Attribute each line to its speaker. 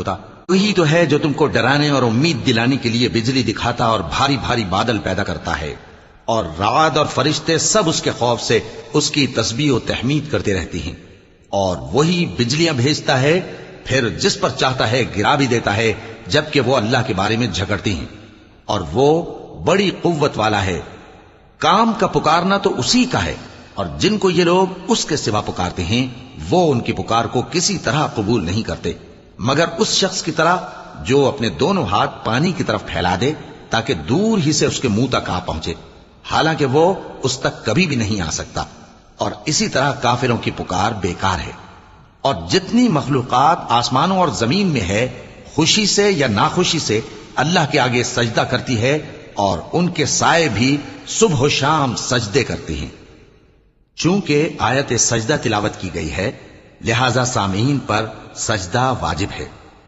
Speaker 1: ہوتا۔ وہی تو ہے جو تم کو ڈرانے اور امید دلانے کے لیے بجلی دکھاتا اور بھاری بھاری بادل پیدا کرتا ہے، اور رعد اور فرشتے سب اس کے خوف سے اس کی تسبیح و تحمید کرتے رہتے ہیں۔ اور وہی بجلیاں بھیجتا ہے، پھر جس پر چاہتا ہے گرا بھی دیتا ہے، جبکہ وہ اللہ کے بارے میں جھگڑتی ہیں، اور وہ بڑی قوت والا ہے۔ کام کا پکارنا تو اسی کا ہے، اور جن کو یہ لوگ اس کے سوا پکارتے ہیں وہ ان کی پکار کو کسی طرح قبول نہیں کرتے، مگر اس شخص کی طرح جو اپنے دونوں ہاتھ پانی کی طرف پھیلا دے تاکہ دور ہی سے اس کے منہ تک آ پہنچے، حالانکہ وہ اس تک کبھی بھی نہیں آ سکتا۔ اور اسی طرح کافروں کی پکار بیکار ہے۔ اور جتنی مخلوقات آسمانوں اور زمین میں ہے، خوشی سے یا ناخوشی سے اللہ کے آگے سجدہ کرتی ہے، اور ان کے سائے بھی صبح و شام سجدے کرتے ہیں۔ چونکہ آیت سجدہ تلاوت کی گئی ہے، لہذا سامعین پر سجدہ واجب ہے۔